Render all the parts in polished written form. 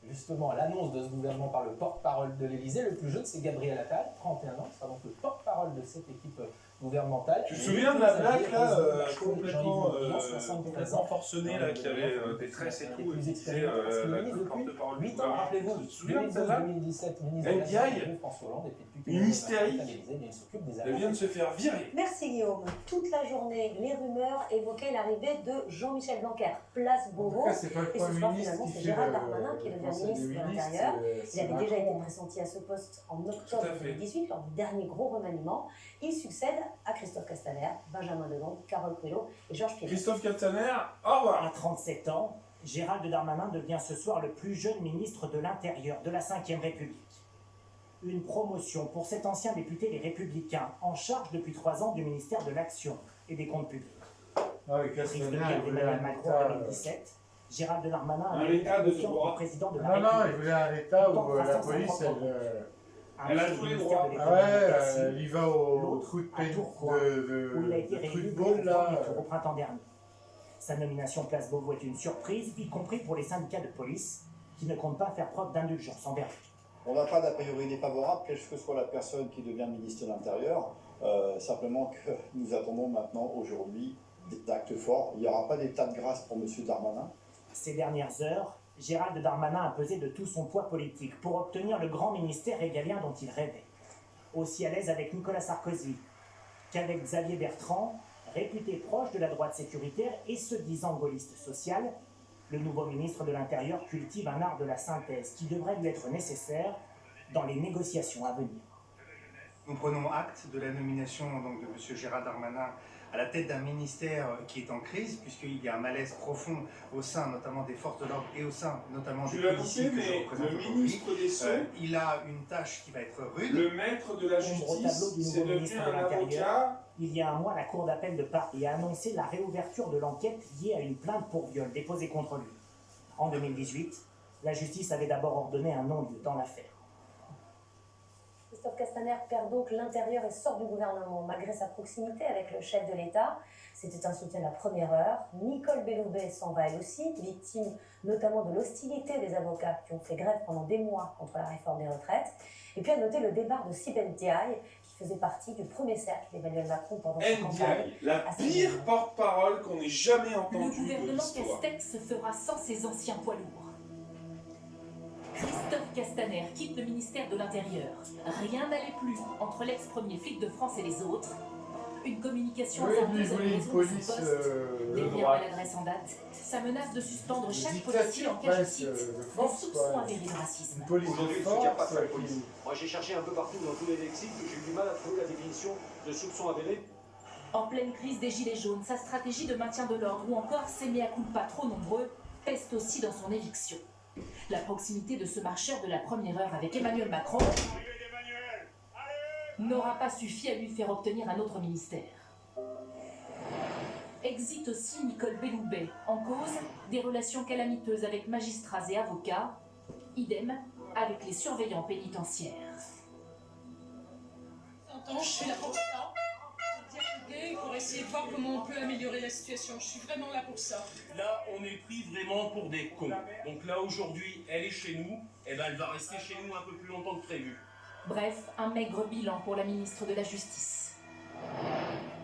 justement l'annonce de ce gouvernement par le porte-parole de l'Élysée. Le plus jeune, c'est Gabriel Attal, 31 ans, sera donc le porte-parole de cette équipe gouvernementale. Tu te souviens de la blague là, complètement 73 ans, forcenée là, qui avait des tresses et tout, et qui disait depuis porte-parole du 8 ans, gouvernement. rappelez-vous, Tu te souviens de celle-là 2017, ministre NDI, François Hollande, et puis depuis une hystérique, il s'occupe des elle vient de se faire virer. Merci Guillaume. Toute la journée, les rumeurs évoquaient l'arrivée de Jean-Michel Blanquer, place Beauvau. Et ce soir, finalement, c'est Gérald Darmanin qui devient ministre de l'Intérieur. Il avait déjà été pressenti à ce poste en octobre 2018, lors du dernier gros remaniement. Il succède à Christophe Castaner, Benjamin Delon, Carole Coelho et Georges Piedmont. Christophe Castaner, au revoir. À 37 ans, Gérald Darmanin devient ce soir le plus jeune ministre de l'Intérieur de la Ve République. Une promotion pour cet ancien député Les Républicains, en charge depuis 3 ans du ministère de l'Action et des Comptes publics. Prise de guerre d'Emmanuel Macron en 2017, Gérald Darmanin a été le président de la République. Non, il voulait un État où la police, elle a tous les droits. il va au trou de bol là. Au printemps dernier. Sa nomination place Beauvau est une surprise, y compris pour les syndicats de police, qui ne comptent pas faire preuve d'indulgence envers lui. On n'a pas d'a priori défavorable, quelle que soit la personne qui devient ministre de l'Intérieur. Simplement que nous attendons maintenant, aujourd'hui, des actes forts. Il n'y aura pas d'état de grâce pour M. Darmanin. Ces dernières heures, Gérald Darmanin a pesé de tout son poids politique pour obtenir le grand ministère régalien dont il rêvait. Aussi à l'aise avec Nicolas Sarkozy qu'avec Xavier Bertrand, réputé proche de la droite sécuritaire et se disant gaulliste social, le nouveau ministre de l'Intérieur cultive un art de la synthèse qui devrait lui être nécessaire dans les négociations à venir. Nous prenons acte de la nomination donc, de M. Gérald Darmanin à la tête d'un ministère qui est en crise, puisqu'il y a un malaise profond au sein notamment des forces de l'ordre et au sein notamment des policiers que je représente aujourd'hui. Il a une tâche qui va être rude. Le maître de la justice, c'est devenu un avocat. Il y a un mois, la Cour d'appel de Paris a annoncé la réouverture de l'enquête liée à une plainte pour viol déposée contre lui. En 2018, la justice avait d'abord ordonné un non-lieu dans l'affaire. Christophe Castaner perd donc l'intérieur et sort du gouvernement malgré sa proximité avec le chef de l'État. C'était un soutien de la première heure. Nicole Belloubet s'en va elle aussi, victime notamment de l'hostilité des avocats qui ont fait grève pendant des mois contre la réforme des retraites. Et puis à noter le départ de Sibeth Ndiaye, qui faisait partie du premier cercle d'Emmanuel Macron pendant sa campagne. La pire porte-parole qu'on ait jamais entendue. Le gouvernement Castex se fera sans ses anciens poids lourds. Christophe Castaner quitte le ministère de l'Intérieur. Rien n'allait plus entre l'ex-premier flic de France et les autres. Une communication hasardeuse à raison de son poste. Derrière l'adresse en date, sa menace de suspendre chaque policier en cas, je cite, de soupçons avérés de racisme. Aujourd'hui, il ne soutient pas sa police. Moi, j'ai cherché un peu partout dans tous les lexiques, j'ai eu du mal à trouver la définition de soupçon avéré. En pleine crise des Gilets jaunes, sa stratégie de maintien de l'ordre ou encore ses mea culpa trop nombreux pèsent aussi dans son éviction. La proximité de ce marcheur de la première heure avec Emmanuel Macron n'aura pas suffi à lui faire obtenir un autre ministère. Exit aussi Nicole Belloubet, en cause des relations calamiteuses avec magistrats et avocats, idem avec les surveillants pénitentiaires. Je suis là pour ça, pour dialoguer, pour essayer de voir comment on peut améliorer la situation. Je suis vraiment là pour ça. Là, on est pris vraiment pour des cons. Donc là, aujourd'hui, elle est chez nous, et ben elle va rester chez nous un peu plus longtemps que prévu. Bref, un maigre bilan pour la ministre de la Justice.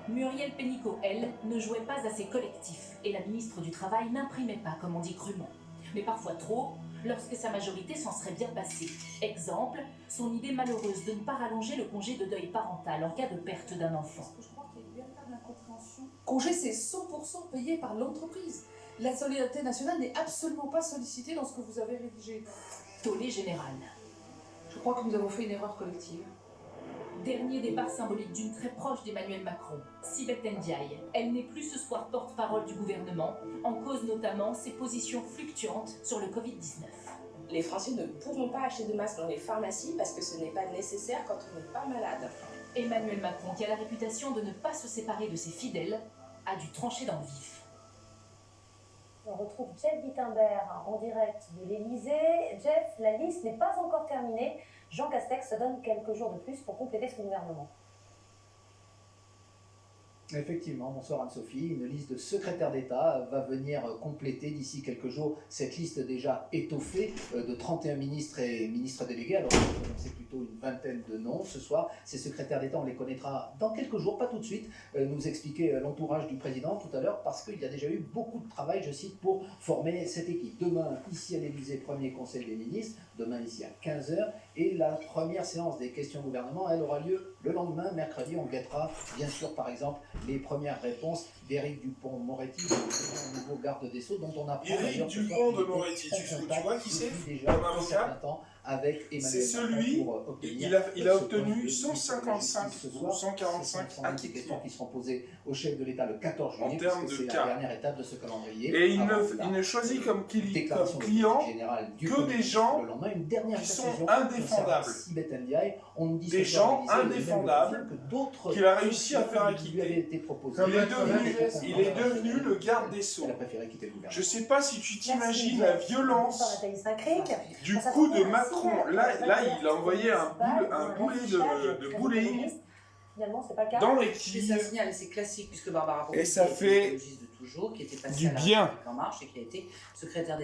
Muriel Pénicaud, elle, ne jouait pas assez collectif, et la ministre du Travail n'imprimait pas, comme on dit crûment. Mais parfois trop, lorsque sa majorité s'en serait bien passée. Exemple, son idée malheureuse de ne pas rallonger le congé de deuil parental en cas de perte d'un enfant. Je crois qu'il y a une véritable incompréhension. Congé, c'est 100% payé par l'entreprise. La solidarité nationale n'est absolument pas sollicitée dans ce que vous avez rédigé. Tollé général. Je crois que nous avons fait une erreur collective. Dernier départ symbolique d'une très proche d'Emmanuel Macron, Sibeth Ndiaye. Elle n'est plus ce soir porte-parole du gouvernement, en cause notamment ses positions fluctuantes sur le Covid-19. Les Français ne pourront pas acheter de masques dans les pharmacies parce que ce n'est pas nécessaire quand on n'est pas malade. Emmanuel Macron, qui a la réputation de ne pas se séparer de ses fidèles, a dû trancher dans le vif. On retrouve Jeff Wittenberg en direct de l'Élysée. Jeff, la liste n'est pas encore terminée. Jean Castex se donne quelques jours de plus pour compléter son gouvernement. Effectivement, bonsoir Anne-Sophie. Une liste de secrétaires d'État va venir compléter d'ici quelques jours cette liste déjà étoffée de 31 ministres et ministres délégués. Alors, c'est plutôt une vingtaine de noms ce soir. Ces secrétaires d'État, on les connaîtra dans quelques jours, pas tout de suite. Nous expliquer l'entourage du président tout à l'heure, parce qu'il y a déjà eu beaucoup de travail, je cite, pour former cette équipe. Demain, ici à l'Élysée, premier conseil des ministres. Demain, ici à 15h. Et la première séance des questions au gouvernement, elle aura lieu le lendemain, mercredi. On guettera, bien sûr, par exemple, les premières réponses d'Éric Dupond-Moretti, le nouveau garde des Sceaux, dont on apprend Éric Dupond de Moretti, tu vois qui c'est comme avocat? Avec Emmanuel c'est celui, il a obtenu 155 ou 145 acquittements qui seront posées au chef de l'État le 14 juillet, en termes de c'est cas. la dernière étape de ce calendrier. Et il ne choisit comme client que des gens qui sont indéfendables. Des gens indéfendables qu'il a réussi à faire acquitter. Il est devenu le garde des Sceaux. Je ne sais pas si tu t'imagines la violence du coup de Macron. Là, il a envoyé un boulet de bullying dans l'équipe. C'est un signal, c'est classique, puisque Barbara et ça fait de toujours, qui était passée du à la bien. En Marche et qui a été secrétaire d'État.